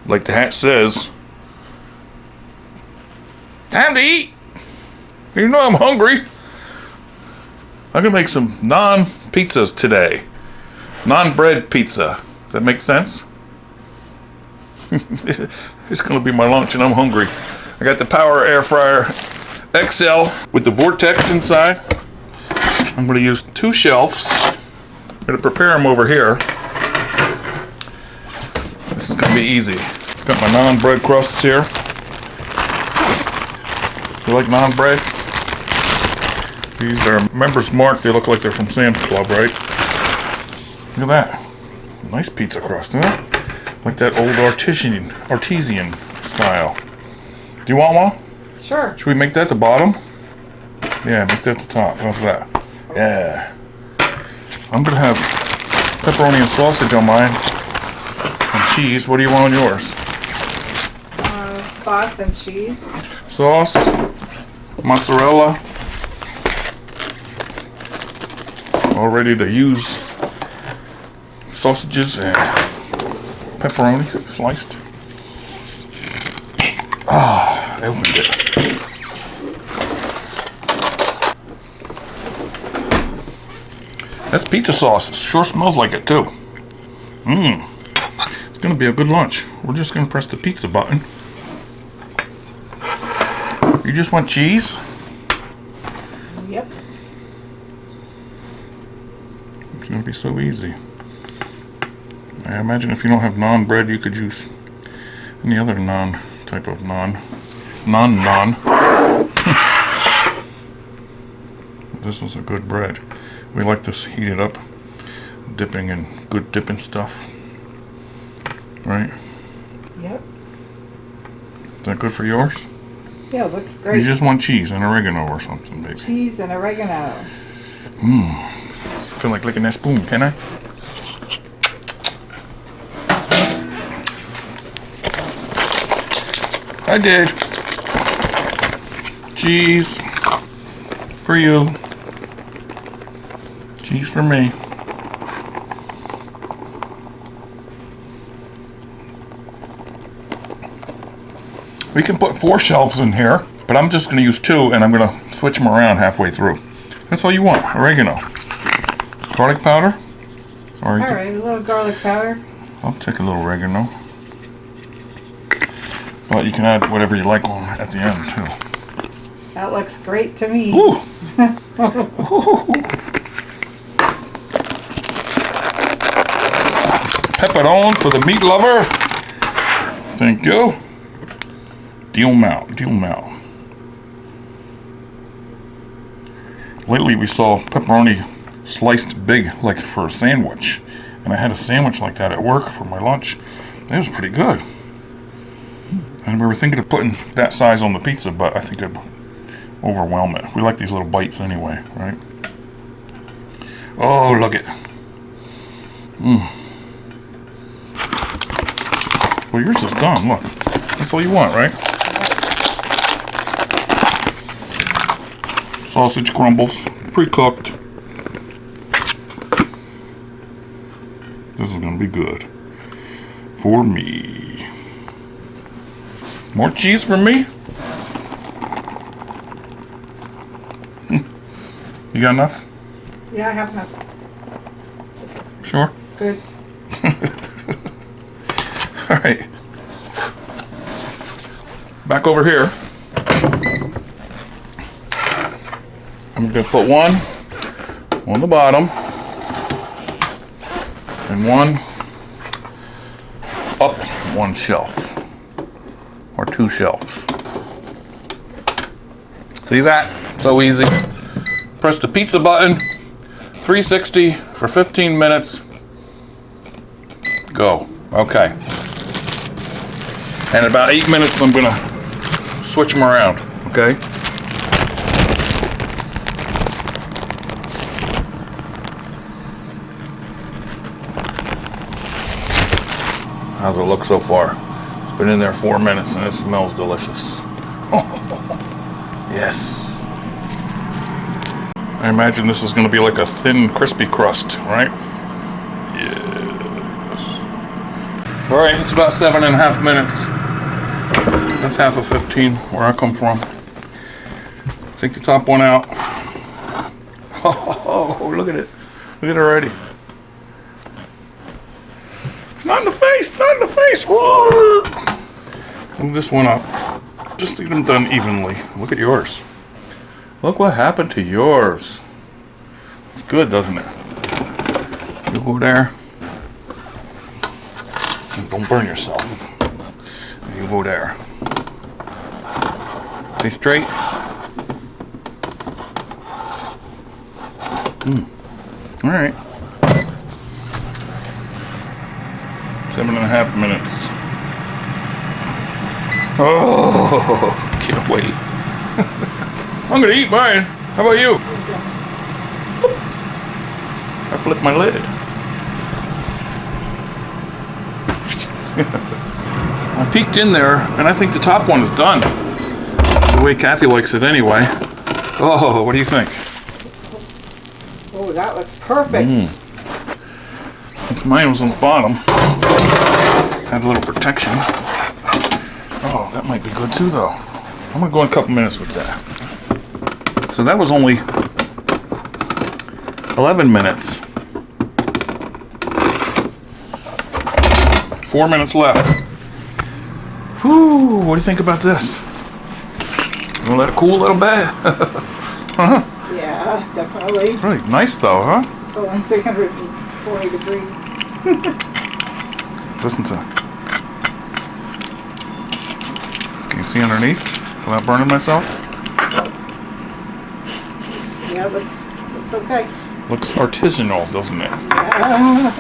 like the hat says, time to eat. You know I'm hungry. I'm gonna make some naan pizzas today. Naan bread pizza. Does that make sense? It's gonna be my lunch and I'm hungry. I got the Power Air Fryer XL with the Vortex inside. I'm gonna use 2 shelves. I'm gonna prepare them over here. This is gonna be easy. Got my naan bread crusts here. You like naan bread? These are Members Mark. They look like they're from Sam's Club, right? Look at that. Nice pizza crust, huh? Like that old artesian style. Do you want one? Sure. Should we make that the bottom? Yeah, make that the top. How's that? Yeah. I'm gonna have pepperoni and sausage on mine. And cheese. What do you want on yours? Sauce and cheese. Sauce. Mozzarella. All ready to use. Sausages and pepperoni sliced. Ah, I opened it. That's pizza sauce. It sure smells like it too. Mmm. It's gonna be a good lunch. We're just gonna press the pizza button. You just want cheese? Yep. It's gonna be so easy. I imagine if you don't have naan bread, you could use any other naan type of naan. Naan. This is a good bread. We like this heated up, dipping in good dipping stuff. Right? Yep. Is that good for yours? Yeah, it looks great. You just want cheese and oregano or something, baby. Cheese and oregano. Mmm. Feel like licking that spoon, can I? I did. Cheese for you. Cheese for me. We can put 4 shelves in here, but I'm just going to use 2 and I'm going to switch them around halfway through. That's all you want. Oregano. Garlic powder? Alright, a little garlic powder. I'll take a little oregano. But you can add whatever you like on at the end too. That looks great to me. Ooh. Pep it on for the meat lover. Thank you. Deal 'em out. Lately we saw pepperoni sliced big like for a sandwich. And I had a sandwich like that at work for my lunch. It was pretty good. And we were thinking of putting that size on the pizza, but I think it'd overwhelm it. We like these little bites anyway, right? Oh, look it. Mmm. Well, yours is done, look. That's all you want, right? Sausage crumbles, pre-cooked. This is gonna be good. For me. More cheese for me? You got enough? Yeah, I have enough. Sure? Good. Alright. Back over here. I'm going to put one on the bottom and one up one shelf. Or 2 shelves. See that? So easy. Press the pizza button, 360 for 15 minutes. Go. Okay. And in about 8 minutes, I'm gonna switch them around. Okay. How's it look so far? It's been in there 4 minutes and it smells delicious. Yes. I imagine this is going to be like a thin, crispy crust, right? Yes. All right, it's about 7.5 minutes. That's half of 15 where I come from. Take the top one out. Oh, look at it. Look at it already. Not in the face, not in the face. Whoa. Move this one up. Just to get them done evenly. Look at yours. Look what happened to yours. It's good, doesn't it? You go there. And don't burn yourself. You go there. Stay straight. All right. 7.5 minutes. Oh, can't wait. I'm gonna eat mine. How about you? I flipped my lid. I peeked in there, and I think the top one is done. The way Kathy likes it anyway. Oh, what do you think? Oh, that looks perfect. Since mine was on the bottom, had a little protection. Oh, that might be good too, though. I'm gonna go in a couple minutes with that. So that was only 11 minutes. 4 minutes left. Whew, what do you think about this? You wanna let it cool a little bit? Uh-huh. Yeah, definitely. Really nice though, huh? Oh, 340 degrees. Listen to. Can you see underneath without burning myself? Yeah, looks okay. Looks artisanal, doesn't it? Yeah.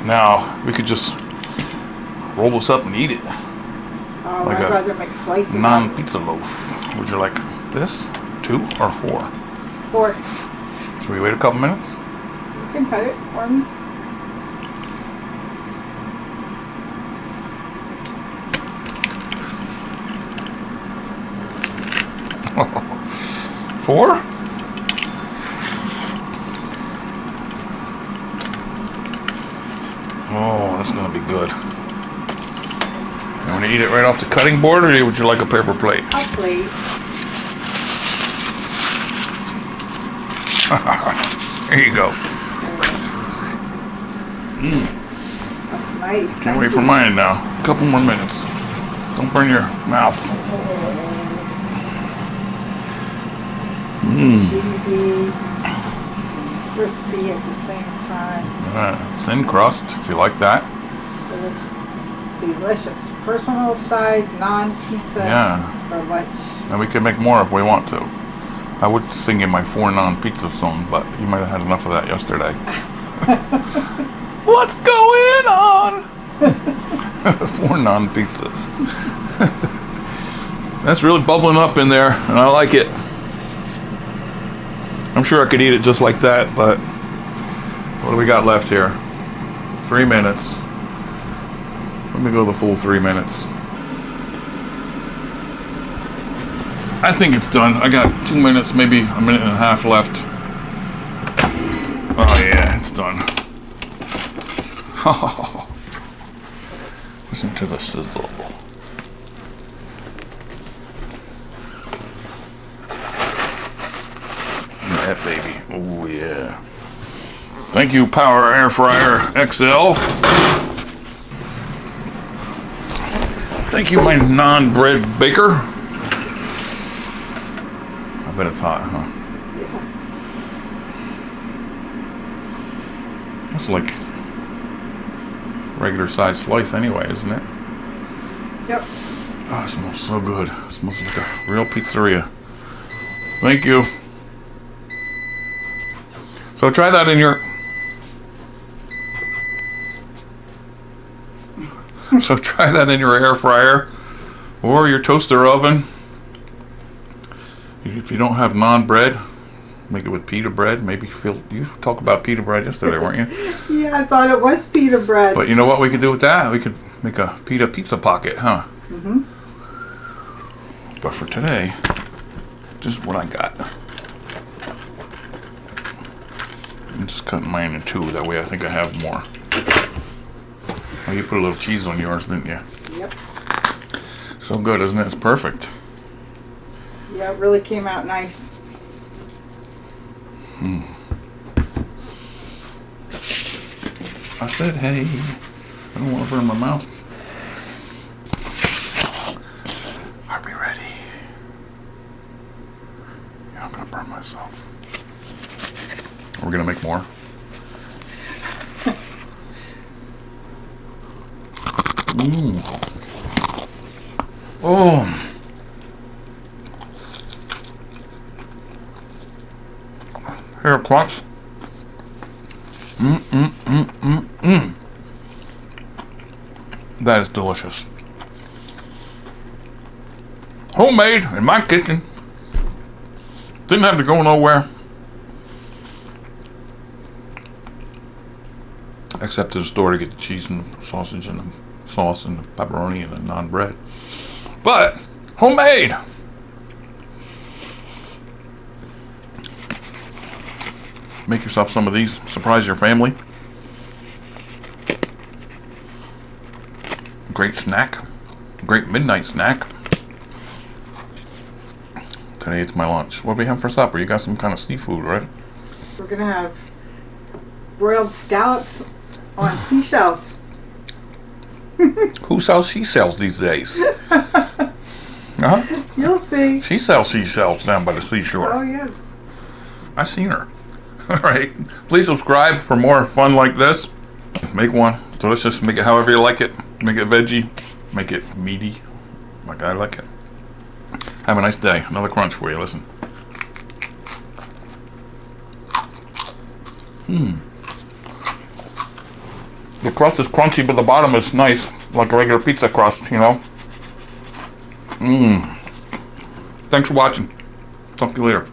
Now we could just roll this up and eat it. Oh, Like I'd a rather make slices. Naan pizza loaf. Would you like this? 2 or 4? 4. Should we wait a couple minutes? You can cut it for me. Four? Oh, that's gonna be good. You want to eat it right off the cutting board, or would you like a paper plate? A plate. There you go. That's nice. Can't wait for mine now. A couple more minutes. Don't burn your mouth. Cheesy, crispy at the same time. Thin crust, if you like that. It looks delicious. Personal size naan pizza Yeah. for lunch. And we can make more if we want to. I was thinking my 4 naan pizza soon, but you might have had enough of that yesterday. What's going on? 4 naan pizzas. That's really bubbling up in there, and I like it. I'm sure I could eat it just like that, but what do we got left here? 3 minutes. Let me go the full 3 minutes. I think it's done. I got 2 minutes, maybe a minute and a half left. Oh yeah, it's done. Listen to the sizzle. That baby. Oh yeah. Thank you, Power Air Fryer XL. Thank you, my non-bread baker. I bet it's hot, huh? Yeah. That's like regular size slice anyway, isn't it? Yep. Oh, it smells so good. It smells like a real pizzeria. Thank you. So try that in your... So try that in your air fryer or your toaster oven. If you don't have naan bread, make it with pita bread. Maybe you talked about pita bread yesterday, weren't you? Yeah, I thought it was pita bread. But you know what we could do with that? We could make a pita pizza pocket, huh? Mm-hmm. But for today, just what I got. I'm just cutting mine in 2. That way I think I have more. Oh, you put a little cheese on yours, didn't you? Yep. So good, isn't it? It's perfect. Yeah, it really came out nice. I said, hey, I don't want to burn my mouth. Are we ready? Yeah, I'm gonna burn myself. Are we gonna make more? Oh. Here, crunch. That is delicious. Homemade in my kitchen. Didn't have to go nowhere. Except to the store to get the cheese and the sausage and the sauce and the pepperoni and the naan bread. But homemade. Make yourself some of these. Surprise your family. Great snack. Great midnight snack. Today it's my lunch. What do we have for supper? You got some kind of seafood, right? We're gonna have broiled scallops on seashells. Who sells seashells these days? You'll see. She sells seashells down by the seashore. Oh yeah. I've seen her. All right. Please subscribe for more fun like this. Make one. Delicious. Make it however you like it. Make it veggie. Make it meaty. Like I like it. Have a nice day. Another crunch for you. Listen. The crust is crunchy, but the bottom is nice. Like a regular pizza crust, you know. Thanks for watching. Talk to you later.